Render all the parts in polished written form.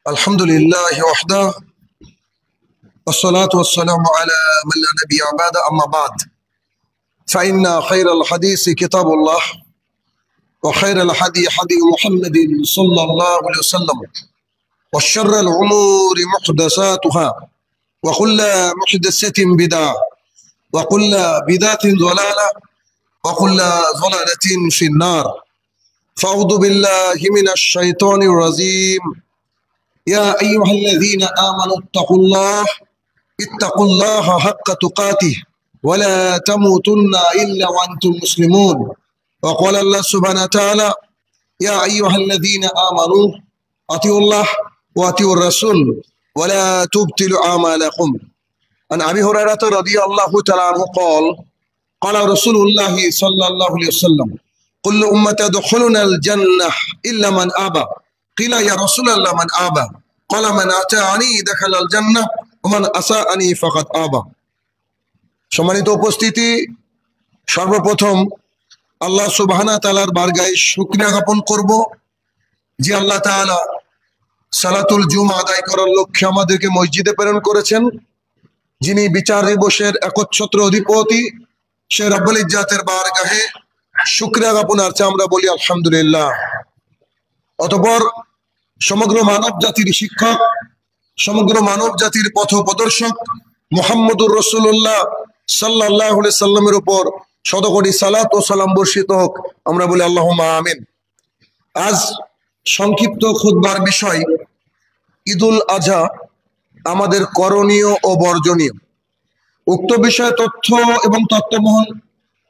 الحمد لله وحده والصلاة والسلام على من لا نبي بعد أما بعد فإن خير الحديث كتاب الله وخير الهدي هدي محمد صلى الله عليه وسلم وشر الأمور محدثاتها وكل محدثة بدعة وكل بدعة ضلالة وكل ضلالة في النار فأعوذ بالله من الشيطان الرجيم يا أيها الذين آمنوا اتقوا الله حق تقاته ولا تموتن إلا وأنتم مسلمون وقال الله سبحانه وتعالى يا أيها الذين آمنوا أطيعوا الله وأطيعوا الرسول ولا تبطلوا أعمالكم. عن أبي هريرة رضي الله تعالى عنه قال قال رسول الله صلى الله عليه وسلم كل أمة يدخلون الجنة إلا من أبى قيل يا رسول الله من أبى قال من أطاعني دخل الجنة ومن أساءني فقد أبى. সম্মানিত উপস্থিতি, সর্বপ্রথম আল্লাহ সুবহানাহু ওয়া তাআলার বারগাহে শুকরিয়া জ্ঞাপন করব যে আল্লাহ তাআলা সালাতুল জুমা আদায় করার লক্ষ্যে আমাদেরকে মসজিদে প্রেরণ করেছেন, যিনি বিচার দিবসের একচ্ছত্র অধিপতি সে রব্বুল ইজ্জাতের বারগাহে শুকরিয়া জ্ঞাপনার্থে আমরা বলি আলহামদুলিল্লাহ। অতঃপর সমগ্র মানব জাতির শিক্ষক, সমগ্র মানব জাতির পথ প্রদর্শক মুহাম্মদুর রাসূলুল্লাহ সাল্লাল্লাহু আলাইহি সাল্লামের উপর শতকোটি সালাত ও সালাম বর্ষিত হোক, আমরা বলি আল্লাহুম্মা আমিন। আজ সংক্ষিপ্ত খুতবার বিষয় ঈদুল আজহা, আমাদের করণীয় ও বর্জনীয়। উক্ত বিষয়ে তথ্য এবং তত্ত্ববহুল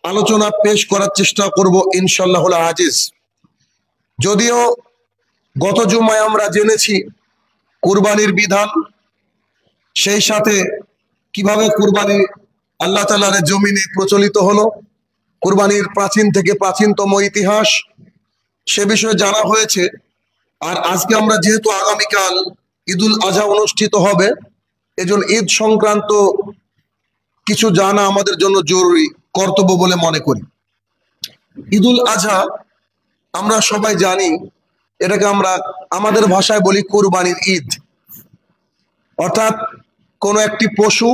আলোচনা পেশ করার চেষ্টা করব ইনশাআল্লাহুল আজিজ। যদিও গত জুমায় আমরা জেনেছি কুরবানির বিধান, সেই সাথে কিভাবে কুরবানি আল্লাহ তাআলার জমিনে প্রচলিত হলো, কুরবানির প্রাচীন থেকে প্রাচীনতম ইতিহাস সে বিষয়ে জানা হয়েছে। আর আজকে আমরা যেহেতু আগামীকাল ঈদুল আজহা অনুষ্ঠিত হবে, এজন্য ঈদ সংক্রান্ত কিছু জানা আমাদের জন্য জরুরি কর্তব্য বলে মনে করি। ঈদুল আজহা আমরা সবাই জানি, এটাকে আমরা আমাদের ভাষায় বলি কুরবানির ঈদ। অর্থাৎ কোনো একটি পশু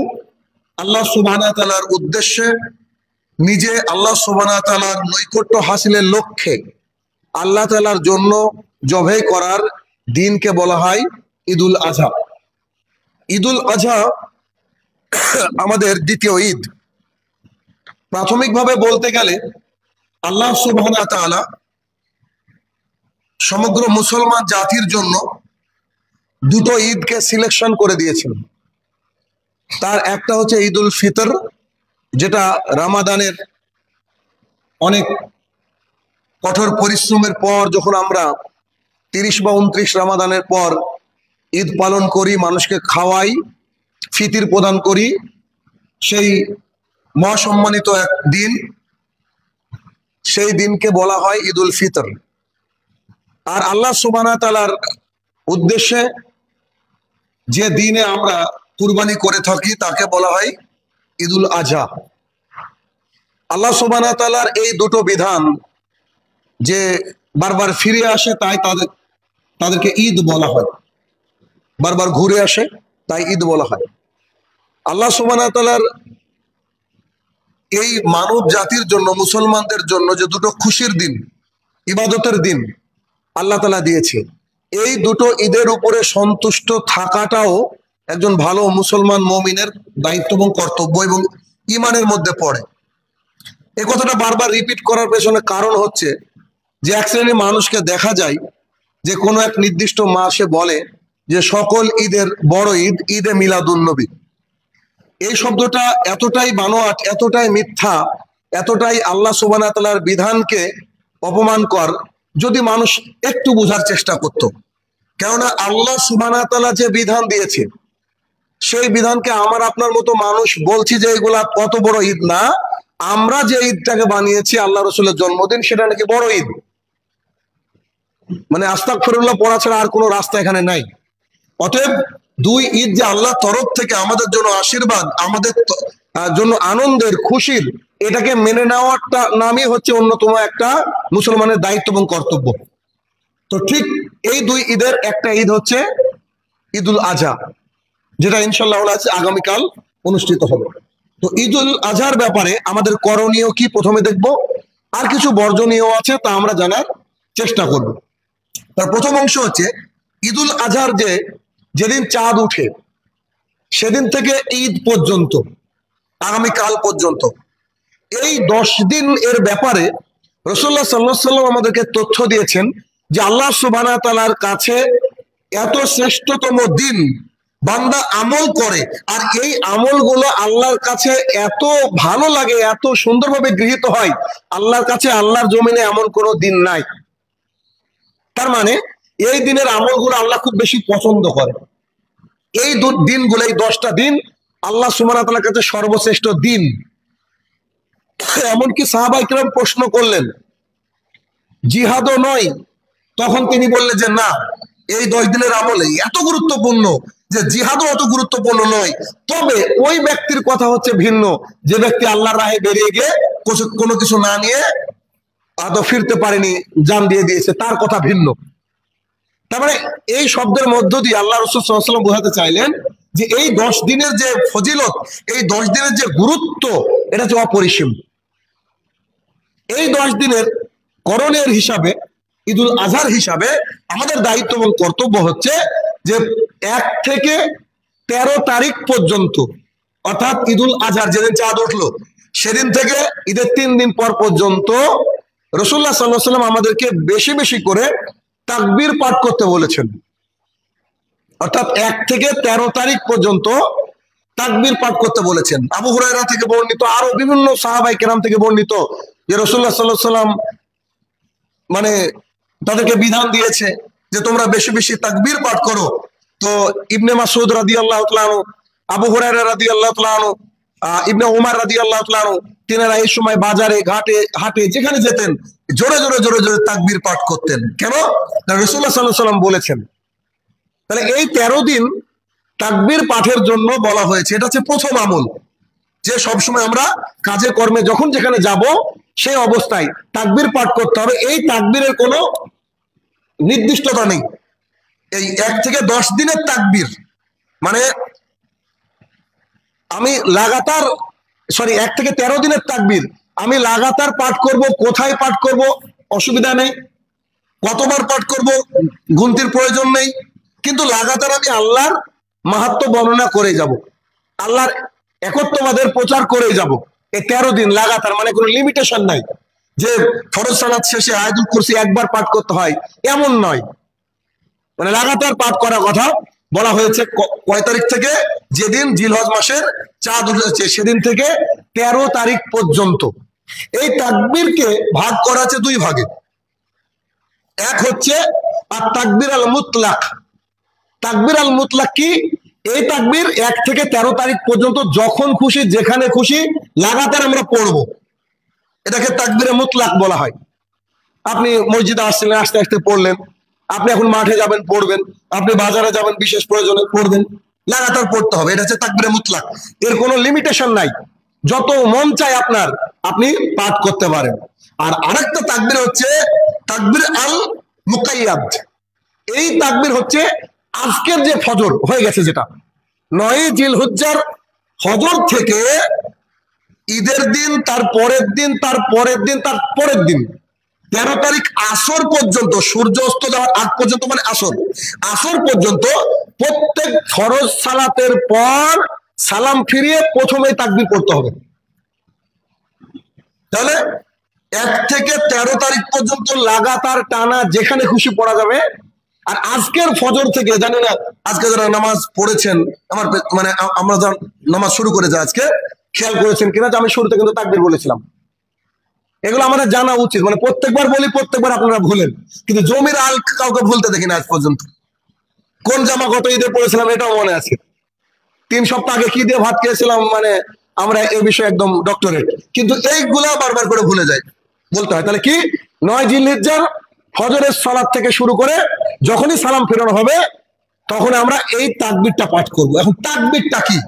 আল্লাহ সুবহানাহু ওয়া তাআলার উদ্দেশ্যে, নিজে আল্লাহ সুবহানাহু ওয়া তাআলার নৈকট্য হাসিলের লক্ষ্যে আল্লাহ তাআলার জন্য জবাই করার দিনকে বলা হয় ঈদুল আজহা। ঈদুল আজহা আমাদের দ্বিতীয় ঈদ। প্রাথমিকভাবে বলতে গেলে আল্লাহ সুবহানাহু ওয়া তাআলা সমগ্র মুসলমান জাতির জন্য দুটো ঈদকে সিলেকশন করে দিয়েছেন। তার একটা হচ্ছে ঈদুল ফিতর, যেটা রামাদানের অনেক কঠোর পরিশ্রমের পর যখন আমরা 30 বা 29 রামাদানের পর ঈদ পালন করি, মানুষকে খাওয়াই, ফিতির প্রদান করি, সেই মহাসম্মানিত এক দিন, সেই দিনকে বলা হয় ঈদুল ফিতর। আর আল্লাহ সুবহানাহু ওয়া তাআলার উদ্দেশ্যে যে দিনে আমরা কুরবানি করে থাকি তাকে বলা হয় ঈদুল আজহা। আল্লাহ সুবহানাহু ওয়া তাআলার এই দুটো বিধান যে বারবার ফিরে আসে, তাই তাদেরকে ঈদ বলা হয়। বারবার ঘুরে আসে, তাই ঈদ বলা হয়। আল্লাহ সুবহানাহু ওয়া তাআলার এই মানব জাতির জন্য, মুসলমানদের জন্য যে দুটো খুশির দিন, ইবাদতের দিন আল্লাহ তাআলা দিয়েছে, এই দুটো ঈদের উপরে সন্তুষ্ট থাকাটাও একজন ভালো মুসলমান মুমিনের দায়িত্ব এবং কর্তব্য এবং ঈমানের মধ্যে পড়ে। এই কথাটা বারবার রিপিট করার পেছনে কারণ হচ্ছে যে এক শ্রেণীর মানুষকে দেখা যায় যে কোনো এক নির্দিষ্ট মাসে বলে যে সকল ঈদের বড় ঈদ ঈদে মিলাদুন্নবী। এই শব্দটা এতটাই বানোয়াট, এতটাই মিথ্যা, এতটাই আল্লাহ সুবহানাহু ওয়া তাআলার বিধানকে অপমানকর, যদি মানুষ একটু বোঝার চেষ্টা করত। কেননা আল্লাহ সুবহানাহু ওয়া তাআলা যে বিধান দিয়েছে, সেই বিধানকে আমার আপনার মতো মানুষ বলছি যে এগুলা কত বড় ঈদ না, আমরা যে ঈদটাকে বানিয়েছি আল্লাহ রসুলের জন্মদিন, সেটা নাকি বড় ঈদ। মানে আস্তাগফিরুল্লাহ পড়া ছাড়া আর কোনো রাস্তা এখানে নাই। অতএব দুই ঈদ যে আল্লাহর তরফ থেকে আমাদের জন্য আশীর্বাদ, আমাদের জন্য আনন্দের, খুশির, এটাকে মেনে নেওয়াটা নামই হচ্ছে অন্যতম একটা মুসলমানের দায়িত্ব এবং কর্তব্য। তো ঠিক এই দুই ঈদের একটা ঈদ হচ্ছে ঈদুল আজহা, যেটা ইনশাআল্লাহ আগামীকাল অনুষ্ঠিত হবে। তো ঈদুল আজহার ব্যাপারে আমাদের করণীয় কি প্রথমে দেখব, আর কিছু বর্জনীয় আছে তা আমরা জানার চেষ্টা করব। তার প্রথম অংশ হচ্ছে ঈদুল আজহার যেদিন চাঁদ উঠে সেদিন থেকে ঈদ পর্যন্ত, আগামীকাল পর্যন্ত, এই 10 দিন এর ব্যাপারে রাসূলুল্লাহ সাল্লাল্লাহু আলাইহি ওয়াসাল্লাম আমাদেরকে তথ্য দিয়েছেন যে আল্লাহ সুবহানাহু ওয়া তাআলার কাছে এত শ্রেষ্ঠতম দিন বান্দা আমল করে, আর এই আমলগুলো আল্লাহর কাছে এত ভালো লাগে, এত সুন্দরভাবে গৃহীত হয়, আল্লাহর কাছে আল্লাহর জমিনে এমন কোনো দিন নাই। তার মানে এই দিনের আমলগুলো আল্লাহ খুব বেশি পছন্দ করে। এই দিনগুলো, এই 10টা দিন আল্লাহ সুবহানাহু ওয়া তাআলার কাছে সর্বশ্রেষ্ঠ দিন। এমনকি সাহাবায়ে কেরাম প্রশ্ন করলেন, জিহাদও নয়? তখন তিনি বললেন যে না, এই 10 দিনের আমলে এত গুরুত্বপূর্ণ যে জিহাদও অত গুরুত্বপূর্ণ নয়। তবে ওই ব্যক্তির কথা হচ্ছে ভিন্ন, যে ব্যক্তি আল্লাহর রাহে বেরিয়ে গিয়ে কোনো কিছু না নিয়ে হয়তো ফিরতে পারেনি, জান দিয়ে দিয়েছে, তার কথা ভিন্ন। তার মানে এই শব্দের মধ্য দিয়ে আল্লাহ রাসূল সাল্লাল্লাহু আলাইহি ওয়াসাল্লাম বোঝাতে চাইলেন যে এই 10 দিনের যে ফজিলত, এই 10 দিনের যে গুরুত্ব, এটা হচ্ছে অপরিসীম। এই 10 দিনের করণের হিসাবে, ঈদুল আজহার হিসাবে আমাদের দায়িত্ব এবং কর্তব্য হচ্ছে যে 1 থেকে 13 তারিখ পর্যন্ত, অর্থাৎ ঈদুল আজহার যেদিন চাঁদ উঠলো সেদিন থেকে ঈদের 3 দিন পর পর্যন্ত রাসূলুল্লাহ সাল্লাল্লাহু আলাইহি ওয়াসাল্লাম আমাদেরকে বেশি বেশি করে তাকবীর পাঠ করতে বলেছেন। অর্থাৎ 1 থেকে 13 তারিখ পর্যন্ত তাকবীর পাঠ করতে বলেছেন। আবু হুরায়রা থেকে বর্ণিত, আরো বিভিন্ন সাহাবায়ে কেরাম থেকে বর্ণিত যে রাসূলুল্লাহ সাল্লাল্লাহু আলাইহি ওয়াসাল্লাম মানে তাদেরকে বিধান দিয়েছে যে তোমরা বেশি বেশি তাকবীর পাঠ করো। তো ইবনে মাসউদ রাদিয়াল্লাহু তাআলা আনহু, আবু হুরায়রা রাদিয়াল্লাহু তাআলা আনহু, ইবনে উমর রাদিয়াল্লাহু তাআলা আনহু, তিনারা এই সময় বাজারে হাটে যেখানে যেতেন জোরে জোরে জোরে জোরে তাকবীর পাঠ করতেন। কেন? কারণ রাসূলুল্লাহ সাল্লাল্লাহু আলাইহি ওয়াসাল্লাম বলেছেন। তাহলে এই 13 দিন তাকবীর পাঠের জন্য বলা হয়েছে। এটা হচ্ছে প্রথম আমল, যে সবসময় আমরা কাজে কর্মে যখন যেখানে যাব সেই অবস্থায় তাকবীর পাঠ করতে হবে। এই তাকবীরের কোনো নির্দিষ্টতা নেই। এই 1 থেকে 10 দিনের তাকবীর মানে আমি লাগাতার, 1 থেকে 13 দিনের তাকবীর আমি লাগাতার পাঠ করব। কোথায় পাঠ করব অসুবিধা নেই, কতবার পাঠ করব গুনতির প্রয়োজন নেই, কিন্তু লাগাতার আমি আল্লাহর মাহাত্ম্য বর্ণনা করে যাব, আল্লাহর একত্ববাদের প্রচার করে যাব। এই 13 দিন লাগাতার, মানে কোনো লিমিটেশন নাই যে ফরজ সালাত শেষে আয়াতুল কুরসি একবার পাঠ করতে হয়, এমন নয়। মানে লাগাতার পাঠ করার কথা বলা হয়েছে। কয় তারিখ থেকে? যেদিন জিলহজ মাসের চাঁদ উঠেছে সেদিন থেকে 13 তারিখ পর্যন্ত। এই তাকবীরকে ভাগ করা আছে 2 ভাগে। এক হচ্ছে আর তাকবীর আল মুতলাক। তাকবীর আল মুতলাক কি? এই তাকবীর 1 থেকে 13 তারিখ পর্যন্ত যখন খুশি যেখানে খুশি লাগাতার আমরা পড়বো, এটাকে তাকবীরে মুতলাক বলা হয়। আপনি মসজিদে আসছিলেন, আস্তে আস্তে পড়লেন, আপনি এখন মাঠে যাবেন পড়বেন, আপনি বাজারে যাবেন বিশেষ প্রয়োজনে পড়বেন, লাগাতার পড়তে হবে। এটা হচ্ছে তাকবীরে মুতলাক, এর কোনো লিমিটেশন নাই, যত মন চায় আপনার আপনি পাঠ করতে পারেন। আর আরেকটা তাকবীর হচ্ছে তাকবীর আল মুকাইয়াদ। এই তাকবীর হচ্ছে আজকের যে ফজর হয়ে গেছে, যেটা 9 জিলহজ্জার ফজর থেকে ঈদের দিন, তার পরের দিন, তার পরের দিন, তার পরের দিন 13 তারিখ আসর পর্যন্ত, সূর্য অস্ত যাওয়ার আগ পর্যন্ত, মানে আসর পর্যন্ত প্রত্যেক ফরজ সালাতের পর সালাম ফিরিয়ে প্রথমেই তাকবীর পড়তে হবে। তাহলে 1 থেকে 13 তারিখ পর্যন্ত লাগাতার টানা যেখানে খুশি পড়া যাবে। আর আজকের ফজর থেকে, জানি না আজকে যারা নামাজ পড়েছেন, আমার মানে আমরা যখন নামাজ শুরু করেছি আজকে, খেয়াল করেছেন কিনা যে আমি শুরুতে কিন্তু তাকবীর বলেছিলাম। এগুলো আমাদের জানা উচিত। মানে প্রত্যেকবার বলি, প্রত্যেকবার আপনারা ভুলেন, কিন্তু জমির আল কাউকে ভুলতে দেখি না আজ পর্যন্ত। কোন জামা কত ঈদে পড়েছিলাম এটাও মনে আছে। 3 সপ্তাহ আগে কি দিয়ে ভাত খেয়েছিলাম, মানে আমরা এই বিষয়ে একদম ডক্টরেট, কিন্তু এইগুলা বারবার করে ভুলে যাই, বলতে হয়। তাহলে কি 9 জিলহজ্জার ফজরের সালাত থেকে শুরু করে যখনই সালাম ফেরানো হবে তখন আমরা এই তাকবীরটা পাঠ করব। এখন তাকবীরটা কি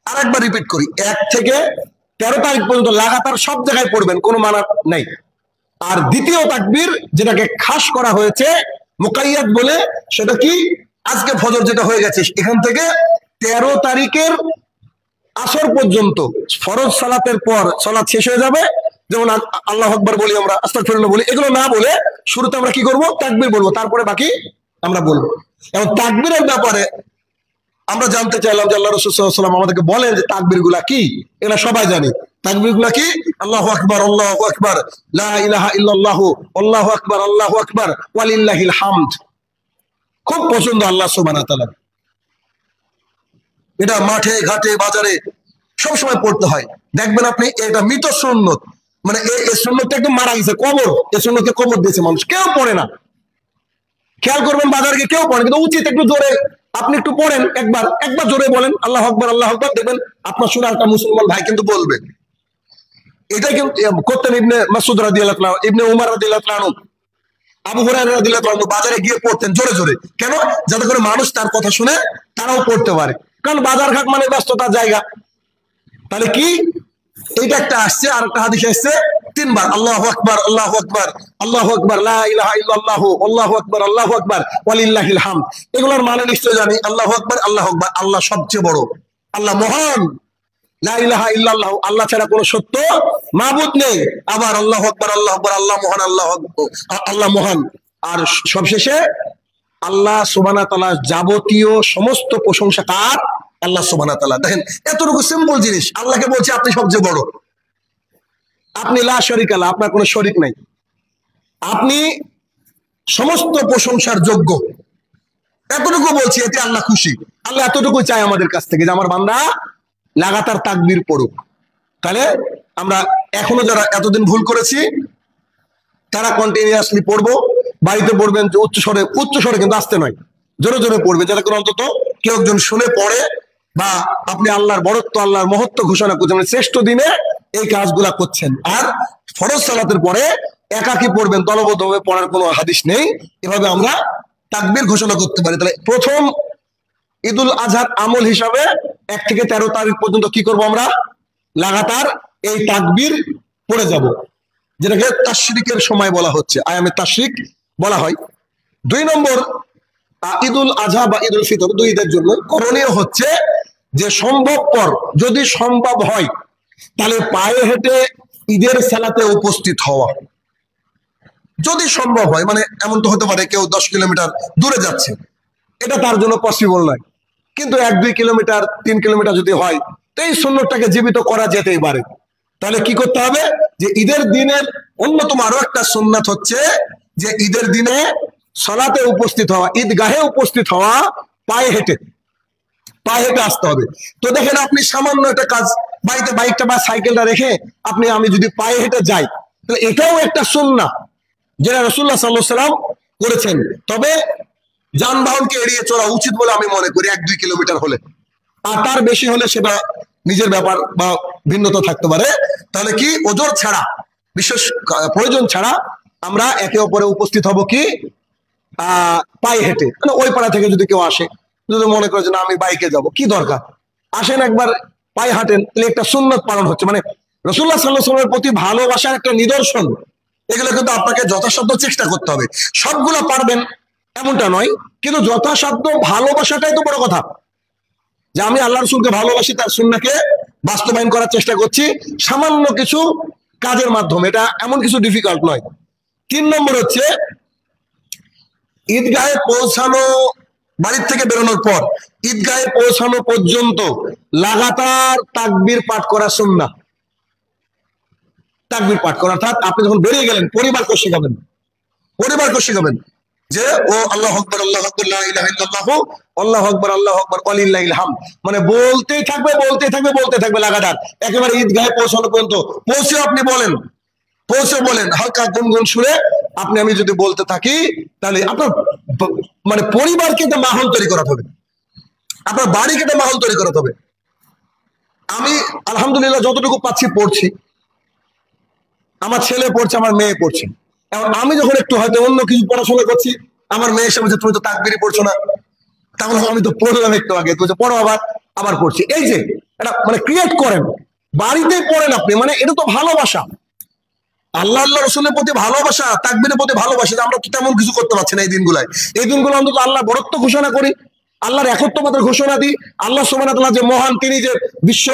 আরেকবার রিপিট করি, 1 থেকে 13 তারিখ পর্যন্ত লাগাতার সব জায়গায় পড়বেন, কোনো মানা নেই। আর দ্বিতীয় তাকবীর যেটাকে খাস করা হয়েছে মুকাইয়াদ বলে, সেটা কি? আজকে ফজর যেটা হয়ে গেছে এখান থেকে 13 তারিখের আসর পর্যন্ত ফরজ সালাতের পর সালাত শেষ হয়ে যাবে, যেমন আল্লাহু আকবার বলি, আমরা আস্তাগফিরুল্লাহ বলি, এগুলো না বলে শুরুতে আমরা কি করব, তাকবীর বলবো, তারপরে বাকি আমরা বলবো। এবং তাকবীরের ব্যাপারে আমরা জানতে চাইলাম যে আল্লাহ রাসূল সাল্লাল্লাহু আলাইহি ওয়াসাল্লাম আমাদেরকে বলেন যে তাকবীর গুলা কি। এগুলা সবাই জানে। তাকবীর গুলা কি? আল্লাহু আকবার, আল্লাহু আকবার, লা ইলাহা ইল্লাল্লাহ, আল্লাহু আকবার, আল্লাহু আকবার, ওয়ালিল্লাহিল হামদ। খুব পছন্দ আল্লাহ সুবহানাহু ওয়া তাআলা। এটা মাঠে ঘাটে বাজারে সবসময় পড়তে হয়। দেখবেন আপনি এটা মৃত সুন্নত, মানে এই সুন্নতটা একদম মারা গেছে, কবর, এই সুন্নতকে কবর দিয়েছে মানুষ, কেউ পড়ে না। খেয়াল করবেন বাজারে গিয়ে কেউ পড়ে, কিন্তু উচিত একটু জোরে আপনি একটু পড়েন, একবার জোরে বলেন আল্লাহু আকবার, আল্লাহু আকবার, দেখবেন আপনার শুনে একটা মুসলমান ভাই কিন্তু বলবে। এটাই কিন্তু করতেন ইবনে মাসউদ রাদিয়াল্লাহু তাআলা, ইবনে উমর রাদিয়াল্লাহু তাআলা, আবু হুরায়রা রাদিয়াল্লাহু তাআলা বাজারে গিয়ে পড়তেন জোরে জোরে। কেন? যাতে করে মানুষ তার কথা শুনে তারাও পড়তে পারে, কারণ বাজার ঘাট মানে ব্যস্ততার জায়গা। তাহলে কি এইটা একটা আসছে, আর একটা হাদিসে আসছে 3 বার আল্লাহু আকবার, আল্লাহু আকবার, আল্লাহু আকবার, লা ইলাহা ইল্লাল্লাহ, আল্লাহু আকবার, আল্লাহু আকবার, ওয়ালিল্লাহিল হামদ। এগুলোর মানে নিশ্চয় জানি। আল্লাহু আকবার, আল্লাহু আকবার, আল্লাহ সবচেয়ে বড়, আল্লাহ মহান, লা ইলাহা ইল্লাল্লাহ, আল্লাহ ছাড়া কোনো সত্য মাবুদ নেই। আবার আল্লাহু আকবার, আল্লাহু আকবার, আল্লাহ মহান, আল্লাহ মহান। আর সবশেষে আল্লাহ সুবহানাহু ওয়া তাআলা যাবতীয় সমস্ত প্রশংসা কার? আল্লাহ সুবহানাহু ওয়া তাআলা। দেখেন এতটুকু সিম্পল জিনিস, আল্লাহকে বলছে আপনি সবচেয়ে বড়, আপনি লা শারীকা লাহু, আপনার কোনো শরীক নাই, আপনি সমস্ত প্রশংসার যোগ্য। এতটুকু বলছি, এতে আল্লাহ খুশি। আল্লাহ এতটুকু চায় আমাদের কাছ থেকে যে আমার বান্দা লাগাতার তাকবীর পড়ুক। তাহলে আমরা এখনো যারা এতদিন ভুল করেছি তারা কন্টিনিউয়াসলি পড়বো। বাড়িতে পড়বেন যে উচ্চ স্বরে কিন্তু আসতে নয়, জোরে জোরে পড়বেন, যাতে করে অন্তত কেউ একজন শুনে পড়ে, বা আপনি আল্লাহর বড়ত্ব, আল্লাহর মহত্ব ঘোষণা করছেন, মানে শ্রেষ্ঠ দিনে এই কাজগুলা করছেন। আর ফরজ সালাতের পরে একাকী পড়বেন, দলবদ্ধভাবে পড়ার কোনো হাদিস নেই। এভাবে আমরা তাকবীর ঘোষণা করতে পারি। তাহলে প্রথম ঈদুল আজহার আমল হিসাবে 1 থেকে 13 তারিখ পর্যন্ত কি করব, আমরা লাগাতার এই তাকবীর পড়ে যাব, যেটাকে তাশরিকের সময় বলা হচ্ছে, আয়ামে তাশরিক বলা হয়। 2 নম্বর, ঈদুল আজহা বা ঈদুল ফিতর, 2 ঈদের জন্য করণীয় হচ্ছে যে সম্ভবপর, যদি সম্ভব হয় তাহলে পায়ে হেঁটে ঈদের সালাতে উপস্থিত হওয়া। যদি সম্ভব হয়, মানে এমন তো হতে পারে কেউ 10 কিলোমিটার দূরে যাচ্ছে, এটা তার জন্য পসিবল নয়, কিন্তু 1-2 কিলোমিটার 3 কিলোমিটার যদি হয়, তো এই সুন্নতটাকে জীবিত করা যেতেই পারে। তাহলে কি করতে হবে, যে ঈদের দিনের অন্যতম আরো একটা সুন্নাত হচ্ছে যে ঈদের দিনে সালাতে উপস্থিত হওয়া, ঈদগাহে উপস্থিত হওয়া, পায়ে হেঁটে আসতে হবে। তো দেখেন আপনি সামান্য একটা কাজ, বাড়িতে বাইকটা বা সাইকেলটা রেখে আমি যদি পায়ে হেঁটে যাই, তাহলে এটাও একটা সুন্নাহ যেটা রাসূলুল্লাহ সাল্লাল্লাহু আলাইহি ওয়াসাল্লাম করেছেন। তবে যানবাহনকে এড়িয়ে চলা উচিত বলে আমি মনে করি, 1-2 কিলোমিটার হলে। আর তার বেশি হলে সেটা নিজের ব্যাপার বা ভিন্নতা থাকতে পারে। তাহলে কি ওজর ছাড়া, বিশেষ প্রয়োজন ছাড়া আমরা একে অপরে উপস্থিত হব কি পায়ে হেঁটে। মানে ওই পাড়া থেকে যদি কেউ আসে, যদি মনে করে যে না আমি বাইকে যাব, কি দরকার, আসেন একবার পায়ে হাঁটেন, তাহলে একটা সুন্নত পালন হচ্ছে, মানে রাসূলুল্লাহ সাল্লাল্লাহু আলাইহি ওয়াসাল্লামের প্রতি ভালোবাসার একটা নিদর্শন। এগুলো কিন্তু আপনাকে যথাসাধ্য চেষ্টা করতে হবে। সবগুলো পারবেন এমনটা নয়, কিন্তু যথাসাধ্য ভালোবাসাটাই তো বড় কথা, যে আমি আল্লাহ রাসূলকে ভালোবাসি, তার সুন্নাহকে বাস্তবায়ন করার চেষ্টা করছি সামান্য কিছু কাজের মাধ্যমে। এটা এমন কিছু ডিফিকাল্ট নয়। 3 নম্বর হচ্ছে ঈদগাহে পৌঁছানো, বাড়ির থেকে বেরোনোর পর ঈদগাহে পৌঁছানো পর্যন্ত লাগাতার তাকবীর পাঠ করা সুন্নাহ। তাকবীর পাঠ করা অর্থাৎ আপনি যখন বেরিয়ে গেলেন, পরিবারকে শেখাবেন যে ও আল্লাহু আকবার, আল্লাহু আকবার, লা ইলাহা ইল্লাল্লাহ, আল্লাহু আকবার, আল্লাহু আকবার, ওয়ালিল্লাহিল হামদ। মানে বলতেই থাকবে লাগাতার, একেবারে ঈদগাহে পৌঁছানো পর্যন্ত। পৌঁছে বলেন হালকা গুনগুন সুরে আমি যদি বলতে থাকি, তাহলে আপনার মানে পরিবারকে একটা মাহল তৈরি করা হবে, আপনার বাড়িকে একটা মাহল তৈরি করা হবে। আমি আলহামদুলিল্লাহ যতটুকু পাচ্ছি পড়ছি, আমার ছেলে পড়ছে, আমার মেয়ে পড়ছে। এখন আমি যখন একটু হয়তো অন্য কিছু পড়াশোনা করছি, আমার মেয়ে এসে বলছে তুমি তো তাকবীরই পড়ছো না, তাহলে আমি তো পড়লাম একটু আগে, তুই পড়ো, আবার পড়ছি। এই যে এটা মানে ক্রিয়েট করেন, বাড়িতেই পড়েন আপনি, মানে এটা তো ভালোবাসা। আল্লাহ আল্লাহ রসুলের প্রতি ভালোবাসা, তাকবীরের প্রতি ভালোবাসা, আমরা তো তেমন কিছু করতে পারছি না এই দিনগুলাই। এই দিনগুলো অন্তত আল্লাহ বরত্ব ঘোষণা করি, আল্লাহর একত্ববাদের ঘোষণা দিই, আল্লাহ সুবহানাহু ওয়া তাআলা যে মহান, তিনি যে বিশ্ব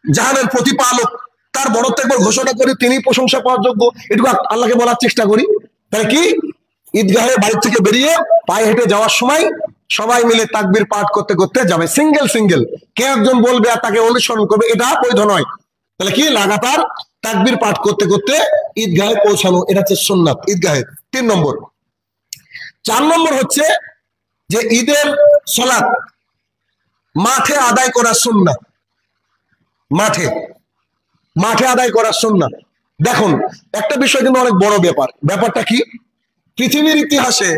জাহানের প্রতিপালক, তার বরত্ব একবার ঘোষণা করি, তিনি প্রশংসা পাওয়ার যোগ্য, এটুকু আল্লাহকে বলার চেষ্টা করি। তাহলে কি ঈদগাহে বাড়ি থেকে বেরিয়ে পায়ে হেঁটে যাওয়ার সময় সবাই মিলে তাকবীর পাঠ করতে করতে যাবে, সিঙ্গেল সিঙ্গেল, কে একজন বলবে আর তাকে অনুসরণ করবে, এটা বৈধ নয়। তাহলে কি লাগাতার তাকবীর পাঠ করতে করতে ঈদগাহে পৌঁছানো, এটা হচ্ছে সুন্নাত ঈদগাহে। 3 নম্বর। 4 নম্বর হচ্ছে যে ঈদের সালাত মাঠে আদায় করা সুন্নাত, মাঠে মাঠে আদায় করা সুন্নাত। দেখুন একটা বিষয় কিন্তু অনেক বড় ব্যাপার। ব্যাপারটা কি? পৃথিবীর ইতিহাসে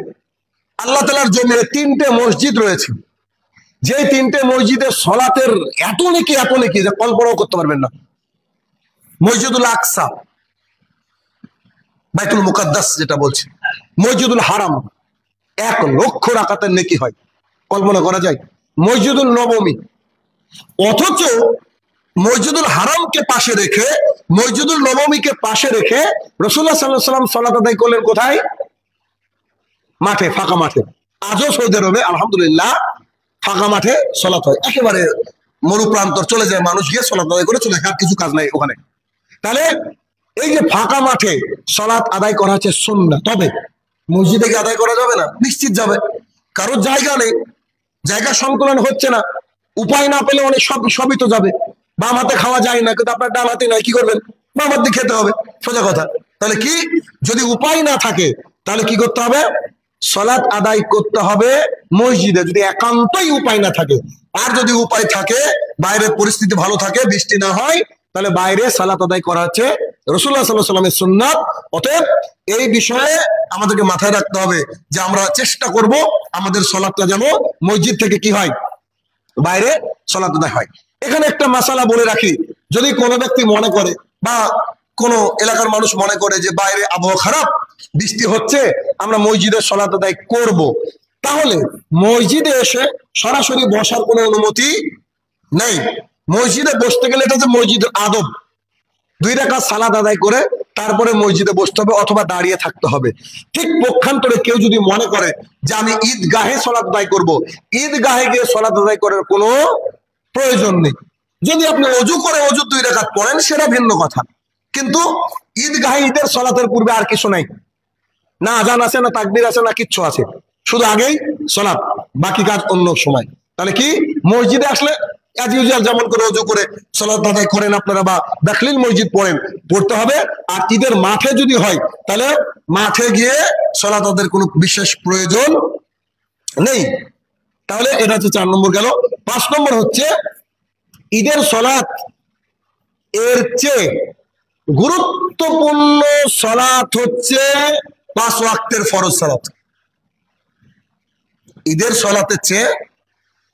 আল্লাহ তাআলার জমিনে 3টে মসজিদ রয়েছে, যে 3টে মসজিদের সালাতের এত নেকি যে কল্পনাও করতে পারবেন না। মসজিদুল আকসা, বাইতুল মুকাদ্দাস যেটা বলছে, মসজিদুল হারাম 1 লক্ষ রাকাতের নেকি হয়, কল্পনা করা যায়? মসজিদুল নবমী, অথচ মসজিদুল হারামকে পাশে রেখে, মসজিদুল নবমীকে পাশে রেখে রাসূলুল্লাহ সাল্লাল্লাহু আলাইহি ওয়াসাল্লাম সালাত আদায় করলেন কোথায়? মাঠে, ফাঁকা মাঠে। আজও সৌদি আরবে আলহামদুলিল্লাহ ফাঁকা মাঠে সালাত হয়, একেবারে মরুপ্রান্তর চলে যায় মানুষ, গিয়ে সালাত আদায় করে চলে যায়, কিছু কাজ নাই ওখানে। তাহলে এই যে ফাঁকা মাঠে সালাত আদায় করা হচ্ছে সুন্নাত। তবে মসজিদে কি আদায় করা যাবে না? নিশ্চিত যাবে। কারোর জায়গা নেই, জায়গা সংকুলন হচ্ছে না, উপায় না পেলে অনেক সবই তো যাবে। বাম হাতে খাওয়া যায় না, কিন্তু আপনার ডান হাতে নাই, কি করবেন? বাম হাত দিয়ে খেতে হবে, সোজা কথা। তাহলে কি, যদি উপায় না থাকে তাহলে কি করতে হবে? সালাত আদায় করতে হবে মসজিদে, যদি একান্তই উপায় না থাকে। আর যদি উপায় থাকে, বাইরের পরিস্থিতি ভালো থাকে, বৃষ্টি না হয়, তাহলে বাইরে সালাত আদায় করা হচ্ছে রাসূলুল্লাহ সাল্লাল্লাহু আলাইহি ওয়াসাল্লামের সুন্নাত। অতএব এই বিষয়ে আমাদেরকে মাথায় রাখতে হবে যে আমরা চেষ্টা করব আমাদের সালাতটা যেন মসজিদ থেকে কি হয়, বাইরে সালাত আদায় হয়। এখানে একটা মাসালা বলে রাখি, যদি কোনো ব্যক্তি মনে করে বা কোন এলাকার মানুষ মনে করে যে বাইরে আবহাওয়া খারাপ, বৃষ্টি হচ্ছে, আমরা মসজিদে সালাত আদায় করব, তাহলে মসজিদে এসে সরাসরি বসার কোনো অনুমতি নেই। মসজিদে বসতে গেলে এটা হচ্ছে মসজিদের আদব, 2 রাকাত সালাত আদায় করে তারপরে মসজিদে বসতে হবে অথবা দাঁড়িয়ে থাকতে হবে। ঠিক পক্ষান্তরে কেউ যদি মনে করে যে আমি ঈদগাহে সালাত আদায় করব, ঈদগাহে গিয়ে সালাত আদায় করার কোনো প্রয়োজন নেই। যদি আপনি অজু করে অজু 2 রাকাত পড়েন সেটা ভিন্ন কথা, কিন্তু ঈদগাহে ঈদের সালাতের পূর্বে আর কিছু নাই, না আজান আছে, না তাকবীর আছে, না কিচ্ছু আছে, শুধু আগেই সালাত, বাকি কাজ অন্য সময়। তাহলে কি মসজিদে আসলে অ্যাজ ইউজুয়াল যেমন করে অজু করে সালাত আদায় করেন আপনারা, বা দাখিল মসজিদ পড়তে হবে। আর ঈদের মাঠে যদি হয় তাহলে মাঠে গিয়ে সালাত আদায়ের কোনো বিশেষ প্রয়োজন নেই। তাহলে এটা হচ্ছে 4 নম্বর গেল। 5 নম্বর হচ্ছে ঈদের সালাত এর চেয়ে গুরুত্বপূর্ণ সালাত হচ্ছে 5 ওয়াক্তের ফরজ সালাত। ঈদের সালাতের চেয়ে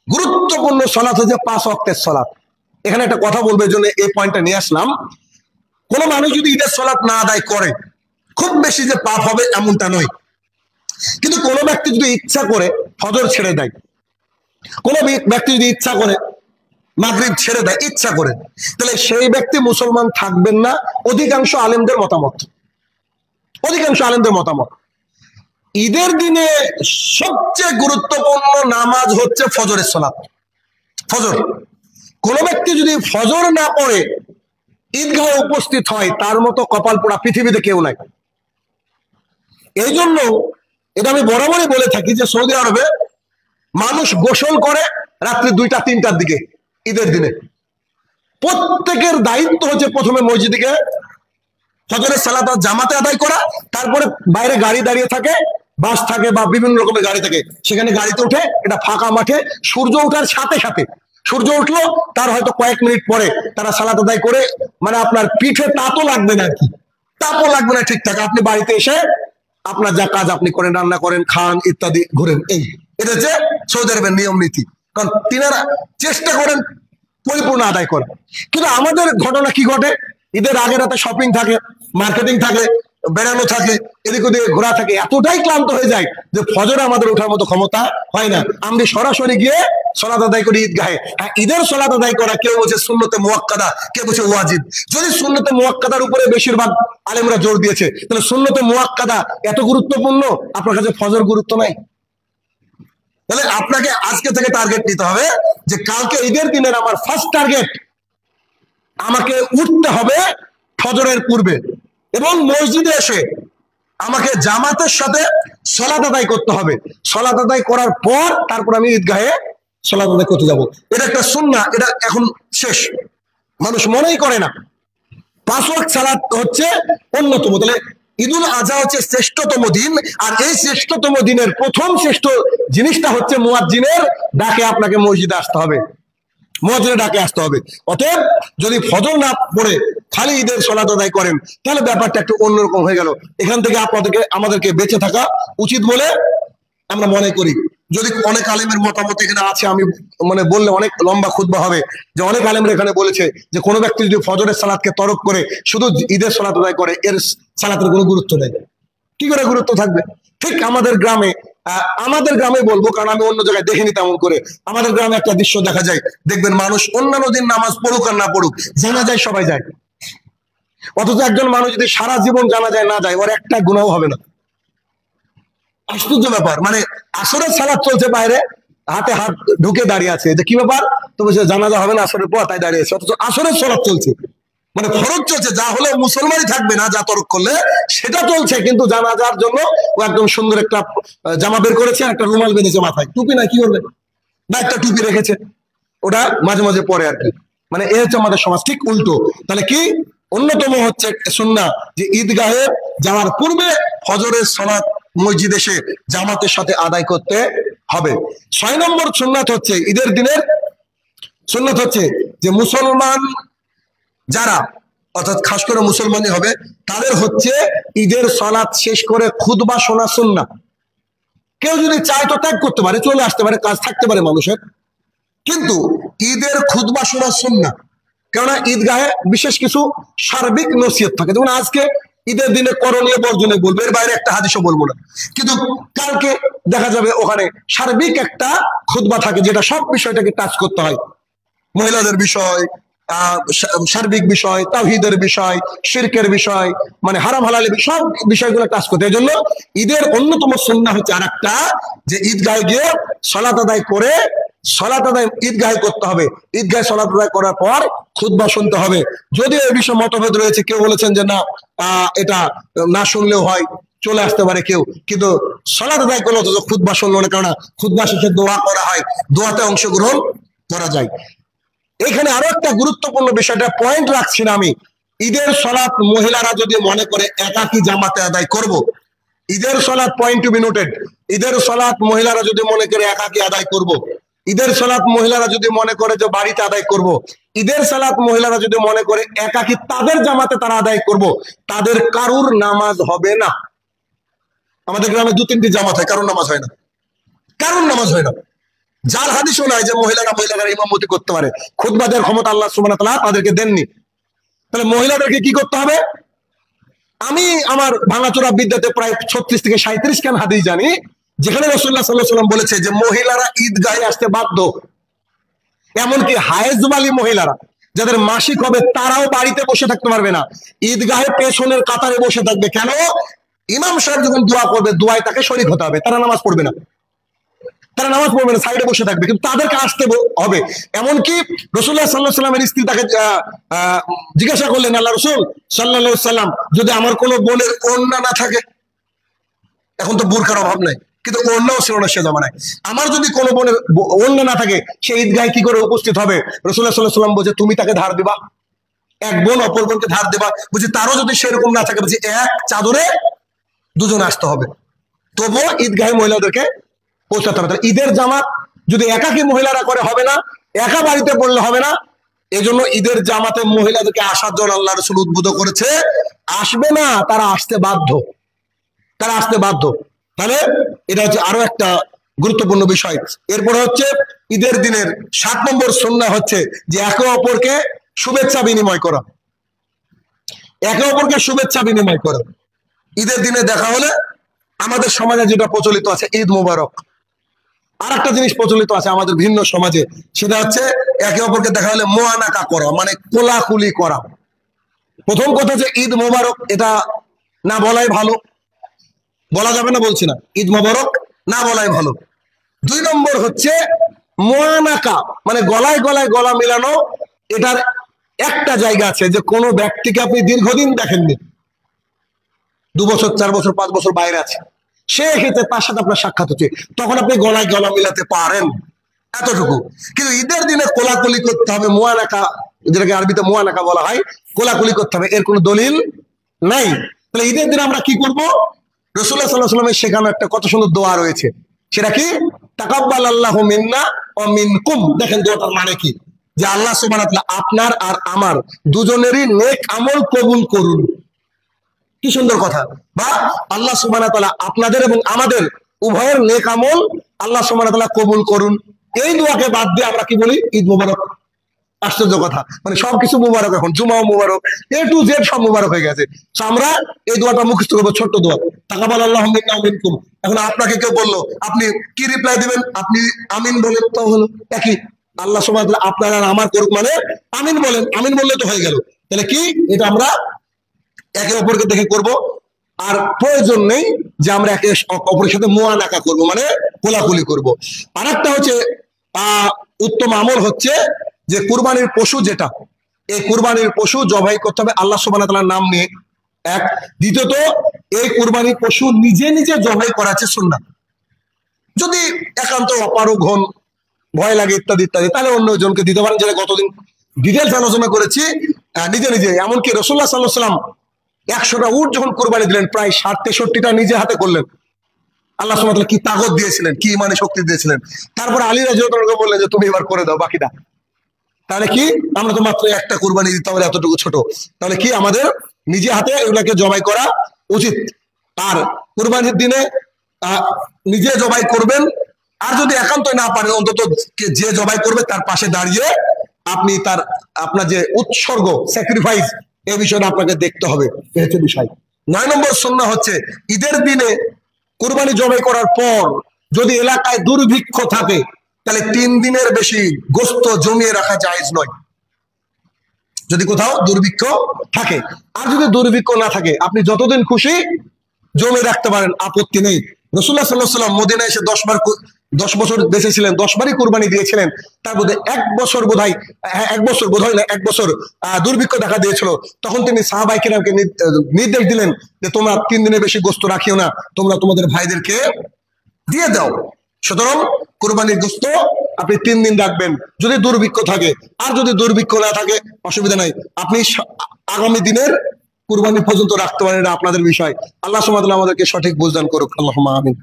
গুরুত্বপূর্ণ সালাত হচ্ছে 5 ওয়াক্তের সালাত। এখানে একটা কথা বলবে জন্য এই পয়েন্টটা নিয়ে আসলাম। কোন মানুষ যদি ঈদের সালাত না আদায় করে খুব বেশি যে পাপ হবে এমনটা নয়, কিন্তু কোনো ব্যক্তি যদি ইচ্ছা করে ফজর ছেড়ে দেয়, কোনো ব্যক্তি যদি ইচ্ছা করে মাগরিব ছেড়ে দেয়, ইচ্ছা করে, তাহলে সেই ব্যক্তি মুসলমান থাকবেন না। অধিকাংশ আলেমদের মতামত, ঈদের দিনে সবচেয়ে গুরুত্বপূর্ণ নামাজ হচ্ছে ফজরের সালাত। ফজর, কোন ব্যক্তি যদি ফজর না পড়ে ঈদগাহে উপস্থিত হয়, তার মতো কপাল পোড়া পৃথিবীতে কেউ নাই। এই জন্য এটা আমি বরাবরই বলে থাকি যে সৌদি আরবে মানুষ গোসল করে রাত্রি 2টা-3টার দিকে ঈদের দিনে। প্রত্যেকের দায়িত্ব হচ্ছে প্রথমে মসজিদে গিয়ে ফজরের সালাত জামাতে আদায় করা, তারপরে বাইরে গাড়ি দাঁড়িয়ে থাকে, বাস থাকে বা বিভিন্ন রকমের গাড়ি থাকে, সেখানে গাড়িতে উঠে, এটা ফাঁকা মাঠে, সূর্য ওঠার সাথে সাথে, সূর্য উঠলো তার হয়তো কয়েক মিনিট পরে তারা সালাত আদায় করে, মানে আপনার পিঠে তাপও লাগবে না, আর কি তাপও লাগবে না, ঠিকঠাক আপনি বাড়িতে এসে আপনার যা কাজ আপনি করেন, রান্না করেন, খান, ইত্যাদি, ঘুরেন। এটা হচ্ছে সৌদি আরবের নিয়ম নীতি, কারণ তিনারা চেষ্টা করেন পরিপূর্ণ আদায় করেন। কিন্তু আমাদের ঘটনা কি ঘটে, ঈদের আগের রাতে শপিং থাকে, মার্কেটিং থাকে, বেড়ানো থাকে, এদিক ওদিকে ঘোরা থাকে, এতটাই ক্লান্ত হয়ে যায় যে ফজরে আমাদের ওঠার মতো ক্ষমতা হয় না। আমরা সরাসরি গিয়ে সালাত আদায় করি ঈদগাহে। হ্যাঁ, ঈদের সালাত আদায় করা কেউ বলছে সুন্নতে মুআক্কাদা, কেউ বলছে ওয়াজিব। যদি সুন্নতে মুআক্কাদার উপরে বেশিরভাগ আলেমরা জোর দিয়েছে, তাহলে সুন্নতে মুআক্কাদা এত গুরুত্বপূর্ণ, আপনার কাছে ফজর গুরুত্ব নাই? তাহলে আপনাকে আজকে থেকে টার্গেট নিতে হবে যে কালকে ঈদের দিনের আমার ফার্স্ট টার্গেট, আমাকে উঠতে হবে ফজরের পূর্বে এবং মসজিদে এসে আমাকে জামাতের সাথে সালাত আদায় করতে হবে। সালাত আদায় করার পর তারপর আমি ঈদগাহে সালাত আদায় করতে যাব। এটা একটা সুন্নাহ, এটা এখন শেষ, মানুষ মনেই করে না। 5 ওয়াক্ত সালাত হচ্ছে অন্যতম। তাহলে ঈদুল আজহা হচ্ছে শ্রেষ্ঠতম দিন, আর এই শ্রেষ্ঠতম দিনের প্রথম শ্রেষ্ঠ জিনিসটা হচ্ছে মুয়াজ্জিনের ডাকে আপনাকে মসজিদে আসতে হবে, মুয়াজ্জিনের ডাকে আসতে হবে। অতএব যদি ফজর না পড়ে খালি ঈদের সালাত আদায় করেন, তাহলে ব্যাপারটা একটু অন্যরকম হয়ে গেল। এখান থেকে আমাদেরকে বেঁচে থাকা উচিত বলে আমরা মনে করি। যদি অনেক আলেমের মতামত এখানে আছে, আমি বললে অনেক লম্বা খুতবা হবে, যে অনেক আলেমরা এখানে বলেছে যে কোনো ব্যক্তি যদি ফজরের সালাতকে তরক করে শুধু ঈদের সালাত আদায় করে, এর সালাতের কোনো গুরুত্ব নেই। কি করে গুরুত্ব থাকবে? ঠিক আমাদের গ্রামে বলবো, কারণ আমি অন্য জায়গায় দেখিনি তেমন করে। আমাদের গ্রামে একটা দৃশ্য দেখা যায়, দেখবেন মানুষ অন্যান্য দিন নামাজ পড়ুক আর না পড়ুক, জানা যায় সবাই যায়। অথচ একজন মানুষ যদি সারা জীবন জানা যায় না যায়, ওর একটা গুনাহ হবে না। আশ্চর্য ব্যাপার। আসরের সালাত চলছে বাইরে, হাতে হাত ঢুকে দাঁড়িয়ে আছে, যে কি ব্যাপার? তো বলছে জানাজা হবে না আসরের পর, তাই দাঁড়িয়ে আছে। অথচ আসরের সালাত চলছে, ফরজ চলছে, যা হলে মুসলমানই থাকবে না, যা তরক করলে সেটা চলছে, কিন্তু জানাজার জন্য ও একদম সুন্দর একটা জামা বের করেছে, একটা রুমাল বেঁধেছে মাথায়, টুপি না কি করবে না, একটা টুপি রেখেছে, ওটা মাঝে মাঝে পরে আর কি। এ হচ্ছে আমাদের সমাজ। ঠিক উল্টো। তাহলে কি অন্যতম হচ্ছে সুন্নাহ যে ঈদগাহে যাওয়ার পূর্বে ফজরের সালাত মসজিদ এসে জামাতের সাথে আদায় করতে হবে। 6 নম্বর সুন্নাত হচ্ছে, ঈদের দিনের সুন্নাত হচ্ছে যে মুসলমান যারা, অর্থাৎ খাস করে মুসলমানই হবে, তাদের হচ্ছে ঈদের সালাত শেষ করে খুতবা শোনা সুন্নাহ। কেউ যদি চায় তো ত্যাগ করতে পারে, চলে আসতে পারে, কাজ থাকতে পারে মানুষের, কিন্তু ঈদের খুতবা শোনা সুন্নাহ। কেননা ঈদগাহে বিশেষ কিছু সার্বিক নসিহত থাকে, যেমন আজকে ঈদের দিনে করণীয় বর্জনে বলবো, এর বাইরে একটা হাদিসও বলবো না, কিন্তু কালকে দেখা যাবে ওখানে সার্বিক একটা খুতবা থাকে, যেটা সব বিষয়টাকে টাচ করতে হয়। মহিলাদের বিষয়, সার্বিক বিষয়, তাওহীদের বিষয়, শিরকের বিষয়, হারাম হালালের সব বিষয়গুলো টাচ করতে। এই জন্য ঈদের অন্যতম সুন্নাহ হচ্ছে আরেকটা, যে ঈদগাহে গিয়ে সালাত আদায় করে, সালাত আদায় ঈদগাহে করতে হবে, ঈদগাহে সালাত আদায় করার পর খুতবা শুনতে হবে। যদিও এই বিষয়ে মতভেদ রয়েছে, কেউ বলেছেন যে না, এটা না শুনলেও হয়, চলে আসতে পারে কেউ, কিন্তু সালাত আদায় করলে অথচ খুতবা শুনলো না, কারণ খুতবা শেষে দোয়া করা হয়, দোয়াতে অংশগ্রহণ করা যায়। এখানে আরো একটা গুরুত্বপূর্ণ বিষয়টা পয়েন্ট রাখছি না আমি, ঈদের সালাত মহিলারা যদি মনে করে একাকী জামাতে আদায় করব, ঈদের সালাত পয়েন্ট টু বি নোটেড, ঈদের সালাত মহিলারা যদি মনে করে একাকী আদায় করব, ঈদের সালাত মহিলারা যদি মনে করে যে বাড়িতে আদায় করব, ঈদের সালাত মহিলারা যদি মনে করে একাকী তাদের জামাতে তারা আদায় করব, তাদের কারুর নামাজ হবে না। আমাদের গ্রামে 2-3টি জামাত হয়, কারুর নামাজ হয় না, কারুর নামাজ হয় না। যার হাদিসও নাই যে মহিলারা ইমামতি করতে পারে, খুতবা দেওয়ার ক্ষমতা আল্লাহ সুবহানাহু ওয়া তাআলা তাদেরকে দেননি। তাহলে মহিলাদেরকে কি করতে হবে? আমি আমার ভাঙাচোরা বিদ্যাতে প্রায় 36 থেকে 37 খান হাদিস জানি, যেখানে রাসূলুল্লাহ সাল্লাল্লাহু আলাইহি ওয়াসাল্লাম বলেছে যে মহিলারা ঈদগাহে আসতে বাধ্য। এমনকি হায়েজওয়ালি মহিলারা, যাদের মাসিক হবে, তারাও বাড়িতে বসে থাকতে পারবে না, ঈদগাহে পেছনের কাতারে বসে থাকবে। কেন? ইমাম সাহেব যখন দোয়া করবে, দোয়ায় তাকে শরীক হতে হবে, তারা নামাজ পড়বে না, তারা নামাজ পড়বে না, সাইডে বসে থাকবে, কিন্তু তাদেরকে আসতে হবে। এমনকি রাসূলুল্লাহ সাল্লাল্লাহু আলাইহি ওয়াসাল্লামের স্ত্রী তাকে জিজ্ঞাসা করলেন, আল্লাহ রাসূল সাল্লাল্লাহু আলাইহি ওয়াসাল্লাম, যদি আমার কোনো বোনের ওড়না না থাকে, এখন তো বোরকার অভাব নাই, কিন্তু ওড়নাও ছিল না সে জামানায়, আমার যদি কোনো বোনের ওড়না না থাকে, সে ঈদগাহে কি করে উপস্থিত হবে? রাসূলুল্লাহ সাল্লাল্লাহু আলাইহি ওয়াসাল্লাম বলছে, তুমি তাকে ধার দিবা, এক বোন অপর বোনকে ধার দেবা। বলছে তারও যদি সেরকম না থাকে, বলছে এক চাদরে দুজন আসতে হবে, তবুও ঈদগাহে মহিলাদেরকে পৌঁছাতে হবে। ঈদের জামাত যদি একাকী মহিলারা করে হবে না, একা বাড়িতে পড়লে হবে না। এজন্য ঈদের জামাতে মহিলাদেরকে আসার জন্য আল্লাহ রাসূল উদ্বুদ্ধ করেছে, আসবে না, তারা আসতে বাধ্য, তারা আসতে বাধ্য। তাহলে এটা হচ্ছে আরো একটা গুরুত্বপূর্ণ বিষয়। এরপরে হচ্ছে ঈদের দিনের 7 নম্বর সুন্নাহ হচ্ছে যে একে অপরকে শুভেচ্ছা বিনিময় করা, একে অপরকে শুভেচ্ছা বিনিময় করা। ঈদের দিনে দেখা হলে আমাদের সমাজে যেটা প্রচলিত আছে ঈদ মোবারক। আর একটা জিনিস প্রচলিত আছে আমাদের ভিন্ন সমাজে, সেটা হচ্ছে একে অপরকে দেখা হলে মোয়ানাকা করা, মানে কোলাকুলি করা। প্রথম কথা যে ঈদ মোবারক এটা না বলাই ভালো, বলা যাবে না বলছি না, ঈদ মোবারক না বলাই ভালো। 2 নম্বর হচ্ছে মোয়ানাকা, মানে গলায় গলায় গলা মিলানো। এটার একটা জায়গা আছে যে কোনো ব্যক্তিকে আপনি দীর্ঘদিন দেখেননি, 2 বছর 4 বছর 5 বছর বাইরে আছে, সে ক্ষেত্রে তার সাথে আপনার সাক্ষাৎ হচ্ছে, তখন আপনি গলায় গলা মিলাতে পারেন, এতটুকু। কিন্তু ঈদের দিনে কোলাকুলি করতে হবে, মোয়ানাকা, যেটাকে আরবিতে মোয়ানাকা বলা হয়, কোলাকুলি করতে হবে, এর কোনো দলিল নাই। তাহলে ঈদের দিনে আমরা কি করব? রাসূলুল্লাহ সাল্লাল্লাহু আলাইহি ওয়াসাল্লামের শেখানো একটা কত সুন্দর দোয়া রয়েছে, সেটা কি? তাকাব্বালাল্লাহু মিন্না ওয়া মিনকুম। দেখেন দোয়াটার মানে কি, যে আল্লাহ সুবহানাহু ওয়া তাআলা আপনার আর আমার দুজনেরই নেক আমল কবুল করুন। কি সুন্দর কথা। বা আল্লাহ সুবহানাহু ওয়া তাআলা আপনাদের এবং আমাদের উভয়ের নেক আমল আল্লাহ সুবহানাহু ওয়া তাআলা কবুল করুন। এই দোয়াকে বাদ দিয়ে আমরা কি বলি? ঈদ মোবারক। আশ্চর্য কথা, মানে সবকিছু মুবারক, এখন জুমাও মুবারক, A to Z সব মুবারক হয়ে গেছে। আমরা এই দোয়াটা মুখস্থ করবো, ছোট্ট দোয়া, তাকাব্বালাল্লাহু মিন্না ওয়া মিনকুম। এখন আপনাকে কেউ বললো, আপনি কি রিপ্লাই দিবেন? আপনি আমিন বলেন, তো হলো একই। আল্লাহ সুবহানাহু ওয়া তাআলা আপনার আর আমার করুক, মানে আমিন বলেন, আমিন বললে তো হয়ে গেল। তাহলে কি এটা আমরা একে অপরকে দেখে করব, আর প্রয়োজন নেই যে আমরা একে অপরের সাথে মোয়ানাকা করব, মানে কোলাকুলি করব। আর একটা হচ্ছে উত্তম আমল হচ্ছে যে কুরবানির পশু যেটা, এই কুরবানির পশু জবাই করতে হবে আল্লাহ সুবহানাহু ওয়া তাআলার নাম নিয়ে, এক। দ্বিতীয়ত এই কুরবানির পশু নিজে নিজে জবাই করা আছে সুন্নাত। যদি একান্ত অপারগ হন, ভয় লাগে ইত্যাদি ইত্যাদি, তাহলে অন্যজনকে দিতে পারেন, যেটা গতদিন ডিটেলস আলোচনা করেছি। নিজে নিজে, এমনকি রাসূলুল্লাহ সাল্লাল্লাহু আলাইহি ওয়াসাল্লাম 100টা উট যখন কুরবানি দিলেন, প্রায় 60-63টা নিজে হাতে করলেন। আল্লাহ সুবহানাহু ওয়া তাআলা কি তাকত দিয়েছিলেন, কি ইমানে শক্তি দিয়েছিলেন। তারপর আলী রাদিয়াল্লাহু আনহু বললেন যে তুমি এবার করে দাও বাকিটা। তাহলে কি, আমরা তো মাত্র একটা কুরবানি দিতে হবে, এতটুকু ছোট, তাহলে কি আমাদের নিজে হাতে এগুলাকে জবাই করা উচিত। আর কুরবানির দিনে নিজে জবাই করবেন, আর যদি একান্ত না পারেন, অন্তত যে জবাই করবে তার পাশে দাঁড়িয়ে আপনি আপনার যে উৎসর্গ, স্যাক্রিফাইস, এই বিষয়টা আপনাকে দেখতে হবে, এই হচ্ছে বিষয়। 9 নম্বর সুন্নাহ হচ্ছে ঈদের দিনে কুরবানি জবাই করার পর যদি এলাকায় দুর্ভিক্ষ থাকে, তাহলে 3 দিনের বেশি গোশত জমিয়ে রাখা জায়েজ নয়, যদি কোথাও দুর্ভিক্ষ থাকে। আর যদি দুর্ভিক্ষ না থাকে, আপনি যতদিন খুশি জমিয়ে রাখতে পারেন, আপত্তি নেই। রাসূলুল্লাহ সাল্লাল্লাহু আলাইহি ওয়াসাল্লাম মদিনায় এসে 10 বছর বেঁচে ছিলেন, 10 বারই কুরবানি দিয়েছিলেন। তার মধ্যে 1 বছর বোধহয় না, 1 বছর দুর্ভিক্ষ দেখা দিয়েছিল। তখন তিনি সাহাবায়ে কেরামকে নির্দেশ দিলেন যে তোমরা 3 দিনের বেশি গোশত রাখিও না, তোমরা তোমাদের ভাইদেরকে দিয়ে দাও। সুতরাং কুরবানির গোশত আপনি 3 দিন রাখবেন যদি দুর্ভিক্ষ থাকে। আর যদি দুর্ভিক্ষ না থাকে, অসুবিধা নাই, আপনি আগামী দিনের কুরবানি পর্যন্ত রাখতে পারেন, এটা আপনাদের বিষয়। আল্লাহ সুবহানাহু ওয়া তাআলা আমাদেরকে সঠিক বুঝদান করুক, আল্লাহুম্মা আমিন।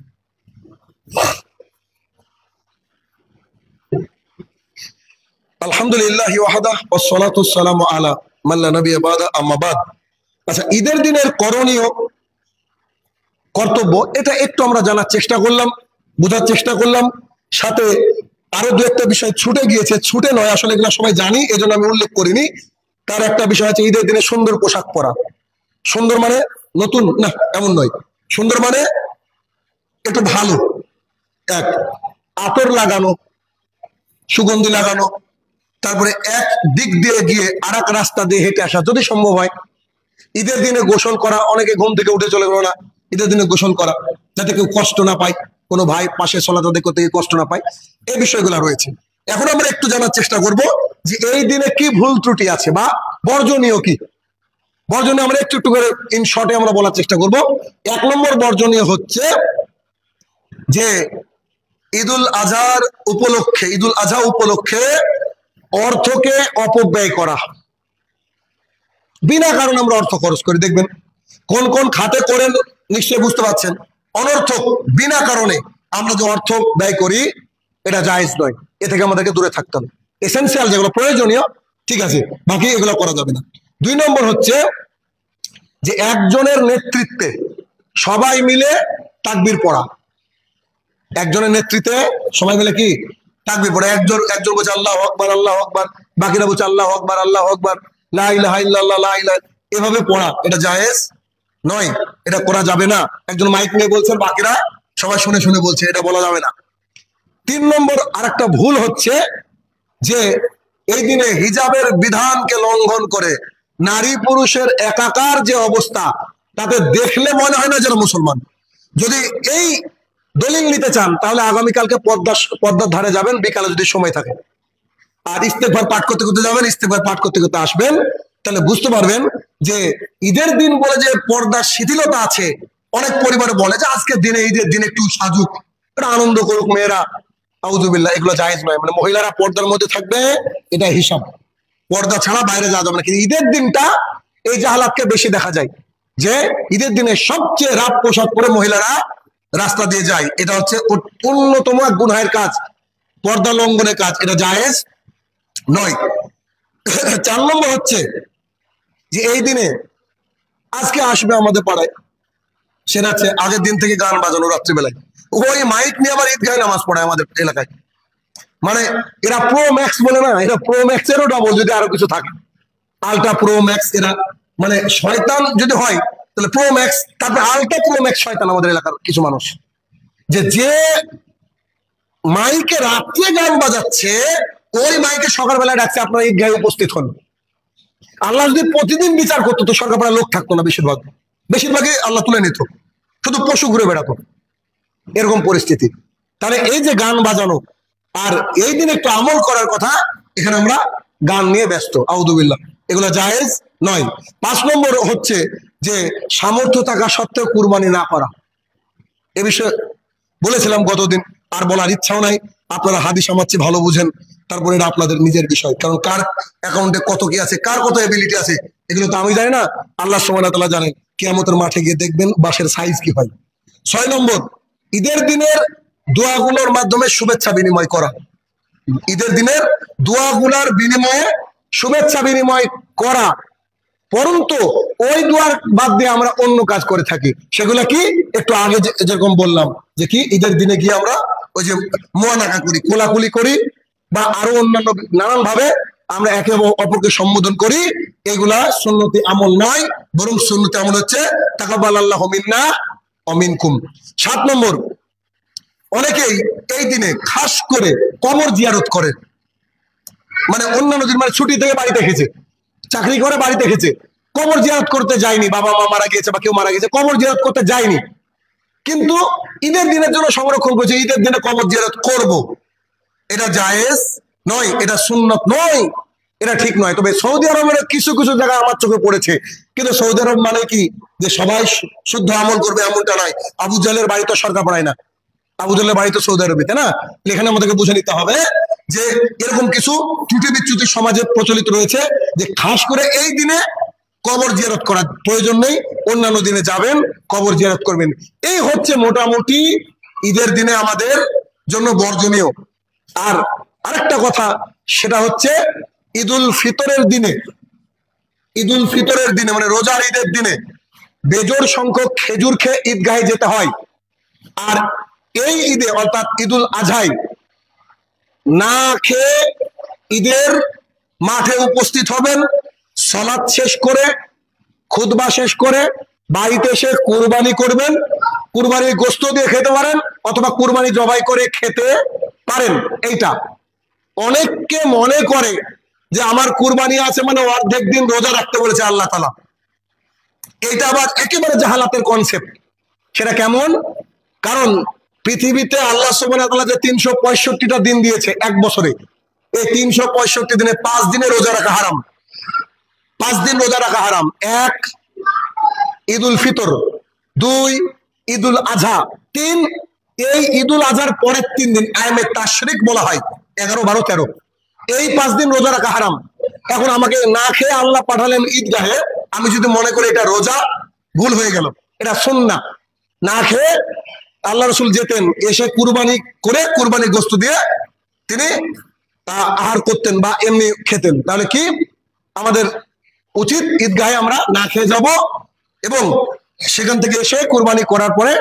আলহামদুলিল্লাহি ওয়াহদা ওয়াসসালাতু ওয়াসসালামু আলা মান লা নাবিয়্যা বাদা, আম্মা বাদ। আচ্ছা, ঈদের দিনের করণীয় কর্তব্য, এটা একটু আমরা জানার চেষ্টা করলাম, বোঝার চেষ্টা করলাম। সাথে আরো 2-একটা বিষয় ছুটে গিয়েছে, ছুটে নয় আসলে, এগুলো সবাই জানি, এজন্য আমি উল্লেখ করিনি। তার একটা বিষয় আছে ঈদের দিনে সুন্দর পোশাক পরা। সুন্দর মানে নতুন না, এমন নয়। সুন্দর মানে একটু ভালো, এক আতর লাগানো, সুগন্ধি লাগানো, তারপরে এক দিক দিয়ে গিয়ে আর এক রাস্তা দিয়ে হেঁটে আসা যদি সম্ভব হয়। ঈদের দিনে গোসল করা, অনেকে ঘুম থেকে উঠে চলে গেল না, ঈদের দিনে গোসল করা যাতে কেউ কষ্ট না পায়, কোনো ভাই পাশে সলাত আদায় করতে গিয়ে কষ্ট না পায়, এই বিষয়গুলো রয়েছে। এখন আমরা একটু জানার চেষ্টা করব যে এই দিনে কি ভুল ত্রুটি আছে বা বর্জনীয় কি। বর্জনীয় আমরা একটু একটু করে ইন শর্টে আমরা বলার চেষ্টা করব। 1 নম্বর বর্জনীয় হচ্ছে যে ঈদুল আজহা উপলক্ষে অর্থকে অপব্যয় করা। বিনা কারণে আমরা অর্থ খরচ করি, দেখবেন কোন কোন খাতে করেন নিশ্চয়ই বুঝতে পারছেন। অনর্থক বিনা কারণে আমরা যে অর্থ ব্যয় করি, এটা জায়েজ নয়, এ থেকে আমাদেরকে দূরে থাকতে হবে। এসেনশিয়াল যেগুলো প্রয়োজনীয় ঠিক আছে, বাকি এগুলো করা যাবে না। 2 নম্বর হচ্ছে যে একজনের নেতৃত্বে সবাই মিলে তাকবীর পড়া। একজনের নেতৃত্বে সবাই মিলে কি তাকবীর পড়া। একজন বলছে আল্লাহু আকবার আল্লাহু আকবার, বাকিরা বলছে আল্লাহু আকবার আল্লাহু আকবার, লা ইলাহা ইল্লাল্লাহ লা ইলাহা, এভাবে পড়া, এটা জায়েজ নয়, এটা করা যাবে না। একজন মাইক নিয়ে বলছেন, বাকিরা সবাই শুনে শুনে বলছে, এটা বলা যাবে না। 3 নম্বর আরেকটা ভুল হচ্ছে যে এই দিনে হিজাবের বিধানকে লঙ্ঘন করে নারী পুরুষের একাকার যে অবস্থা, তাতে দেখলে মনে হয় না যেন মুসলমান। যদি এই দলিল নিতে চান তাহলে আগামীকালকে পদ্মার ধারে যাবেন বিকালে যদি সময় থাকে, আর ইস্তেগফার পাঠ করতে করতে যাবেন, ইস্তেগফার পাঠ করতে করতে আসবেন, তাহলে বুঝতে পারবেন যে ঈদের দিন বলে যে পর্দার শিথিলতা আছে। অনেক পরিবারে বলে যে আজকের দিনে, ঈদের দিনে একটু সাজুক, একটু আনন্দ করুক মেয়েরা, আউযুবিল্লাহ, এগুলো জায়েজ নয়। মানে মহিলারা পর্দার মধ্যে থাকবে, এটা হিসাব, পর্দা ছাড়া বাইরে যাওয়া যাবে না। কিন্তু ঈদের দিনটা এই জাহালাতকে বেশি দেখা যায় যে ঈদের দিনে সবচেয়ে রাত পোশাক পরে মহিলারা রাস্তা দিয়ে যায়, এটা হচ্ছে অন্যতম এক গুনাহের কাজ, পর্দা লঙ্ঘনের কাজ, এটা জায়েজ নয়। 4 নম্বর হচ্ছে যে এই দিনে আজকে আসবে আমাদের পাড়ায়, সেটা হচ্ছে আগের দিন থেকে গান বাজানো রাত্রিবেলায়, ওই মাইক নিয়ে আবার ঈদগাহে নামাজ পড়ায় আমাদের এলাকায়। মানে এরা প্রো ম্যাক্স বলে না, এটা প্রো ম্যাক্স এরও ডবল যদি আরো কিছু থাকে, আলট্রা প্রো ম্যাক্স। এরা মানে শয়তান যদি হয় তাহলে প্রো ম্যাক্স, তারপরে আলট্রা প্রো ম্যাক্স শয়তান আমাদের এলাকার কিছু মানুষ। যে মাইকে রাত্রে গান বাজাচ্ছে, ওই মাইকে সকালবেলায় ডাকছে আপনারা ঈদগাহে উপস্থিত হন। আল্লাহ যদি প্রতিদিন বিচার করতো তো সরকার পাড়ায় লোক থাকতো না, বেশিরভাগই আল্লাহ তুলে নিত, শুধু পশু ঘুরে বেড়াতো, এরকম পরিস্থিতি। তাহলে এই যে গান বাজানো আর এই দিন একটু আমল করার কথা, এখানে আমরা গান নিয়ে ব্যস্ত, আউযুবিল্লাহ, এগুলো জায়েজ নয়। 5 নম্বর হচ্ছে যে সামর্থ্য থাকা সত্ত্বেও কুরবানি না করা। এ বিষয়ে বলেছিলাম গতদিন, আর বলার ইচ্ছাও নাই। আপনারা হাদিস আমার চেয়ে ভালো বুঝেন, তারপরে এটা আপনাদের নিজের বিষয়, কারণ কার অ্যাকাউন্টে কত কি আছে, কার কত এবিলিটি আছে, এগুলো তো আমি জানি না, আল্লাহ সুবহানাহু ওয়া তাআলা জানেন। কিয়ামতের মাঠে গিয়ে দেখবেন বাঁশের সাইজ কি হয়। 6 নম্বর, ঈদের দিনের দোয়াগুলোর মাধ্যমে শুভেচ্ছা বিনিময় করা। ঈদের দিনের দোয়াগুলোর বিনিময়ে শুভেচ্ছা বিনিময় করা, পরন্তু ওই দোয়ার বাদ দিয়ে আমরা অন্য কাজ করে থাকি। সেগুলো কি? একটু আগে যেরকম বললাম যে কি, ঈদের দিনে গিয়ে আমরা ওই যে মোয়ানাকা করি, কোলাকুলি করি, বা আরো অন্যান্য নানান ভাবে আমরা একে অপরকে সম্বোধন করি। এগুলা সুন্নতি আমল নয়, বরং সুন্নতি আমল হচ্ছে তাকাব্বালাল্লাহু মিন্না ওয়া মিনকুম। 7 নম্বর, অনেকেই এই দিনে খাস করে কবর জিয়ারত করে। মানে অন্যান্য দিন, মানে ছুটি থেকে বাড়িতে এসেছে, চাকরি করে বাড়িতে এসেছে, কবর জিয়ারত করতে যায়নি, বাবা মা মারা গিয়েছে বা কেউ মারা গেছে, কবর জিয়ারত করতে যায়নি, কিন্তু ঈদের দিনের জন্য সংরক্ষণ করেছে, ঈদের দিনে কবর জিয়ারত করব। এটা জায়েজ নয়, এটা সুন্নত নয়, এটা ঠিক নয়। তবে সৌদি আরবের কিছু কিছু জায়গায় আমার চোখে পড়েছে, কিন্তু সৌদি আরব মানে কি যে সবাই শুদ্ধ আমল করবে এমনটা নয়। আবু জাহেলের বাড়ি তো সরকার পড়ায় না, আবু জাহেলের বাড়ি তো সৌদি আরবে, তাই না? এখানে আমাদেরকে বুঝে নিতে হবে যে এরকম কিছু ত্রুটি বিচ্যুতি সমাজে প্রচলিত রয়েছে, যে খাস করে এই দিনে কবর জিয়ারত করার প্রয়োজন নেই, অন্যান্য দিনে যাবেন, কবর জিয়ারত করবেন। এই হচ্ছে মোটামুটি ঈদের দিনে আমাদের জন্য বর্জনীয়। আর আরেকটা কথা, সেটা হচ্ছে ঈদুল ফিতরের দিনে, ঈদুল ফিতরের দিনে মানে রোজার ঈদের দিনে বেজোড় সংখ্যক খেজুর খেয়ে ঈদগাহে যেতে হয়। আর এই ঈদে অর্থাৎ ঈদুল আজহায় না খেয়ে ঈদের মাঠে উপস্থিত হবেন, সালাত শেষ করে, খুতবা শেষ করে বাড়িতে এসে কুরবানি করবেন। কুরবানির গোশত দিয়ে খেতে পারেন, অথবা কুরবানি জবাই করে খেতে পারেন। এইটা অনেককে মনে করে যে আমার কুরবানি আছে মানে অর্ধেক দিন রোজা রাখতে বলেছে আল্লাহ তাআলা। এইটা আবার একেবারে জাহালাতের কনসেপ্ট। সেটা কেমন? কারণ পৃথিবীতে আল্লাহ সুবহানাহু ওয়া তাআলা যে 365টা দিন দিয়েছে এক বছরে, এই 365 দিনে 5 দিনে রোজা রাখা হারাম। 5 দিন রোজা রাখা হারাম। 1 ঈদুল ফিতর, 2 ঈদুল আজহা, 3 এই ঈদুল আজহার পরের 3 দিন আয়ামে তাশরিক বলা হয়, 11, 12, 13, এই 5 দিন রোজা রাখা হারাম। এখন আমাকে না খেয়ে আল্লাহ পাঠালেন ঈদগাহে, আমি যদি মনে করি এটা রোজা, ভুল হয়ে গেল, এটা সুন্নাহ। না খেয়ে আল্লাহ রাসূল যেতেন, এসে কুরবানি করে কুরবানি গোশত দিয়ে তিনি আহার করতেন বা এমনি খেতেন। তাহলে কি আমাদের উচিত? ঈদগাহে আমরা না খেয়ে যাব এবং সেখান থেকে এসে কুরবানি করার পরে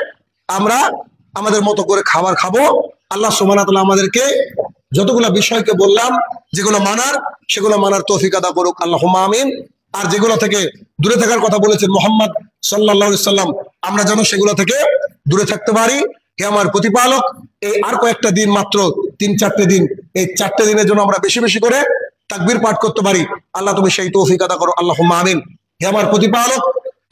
আমরা আমাদের মতো করে খাবার খাবো। আল্লাহ সুবহানাহু ওয়া তাআলা আমাদেরকে যতগুলো বিষয়কে বললাম, যেগুলো মানার, সেগুলো মানার তৌফিক আদা করুক, আল্লাহুম্মা আমিন। আর যেগুলো থেকে দূরে থাকার কথা বলেছেন মুহাম্মদ সাল্লাল্লাহু আলাইহি সাল্লাম, আমরা যেন সেগুলো থেকে দূরে থাকতে পারি। হে আমার প্রতিপালক, এই আর কয়েকটা দিন মাত্র, 3-4টে দিন, এই 4টে দিনের জন্য আমরা বেশি বেশি করে তাকবীর পাঠ করতে পারি। আল্লাহ তুমি সেই তৌফিক আদা করো, আল্লাহুম্মা আমিন। হে আমার প্রতিপালক,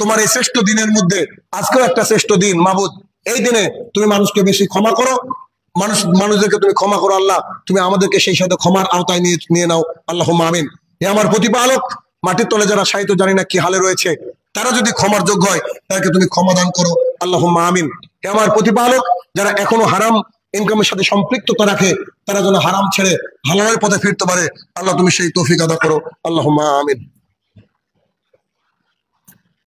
তোমার এই শ্রেষ্ঠ দিনের মধ্যে আজকেও একটা শ্রেষ্ঠ দিন মাবুদ, এই দিনে তুমি মানুষকে বেশি ক্ষমা করো, মানুষদেরকে তুমি ক্ষমা করো আল্লাহ, তুমি আমাদেরকে সেই সাথে ক্ষমার আওতায় নিয়ে নাও, আল্লাহুম্মা আমিন। হে আমার প্রতিপালক, মাটির তলে যারা শায়িত জানি না কি হালে রয়েছে, তারা যদি ক্ষমার যোগ্য হয় তাদেরকে তুমি ক্ষমা দান করো, আল্লাহুম্মা আমিন। হে আমার প্রতিপালক, যারা এখনো হারাম ইনকামের সাথে সম্পৃক্ততা রাখে, তারা যেন হারাম ছেড়ে হালালের পথে ফিরতে পারে, আল্লাহ তুমি সেই তৌফিক আদা করো, আল্লাহুম্মা আমিন।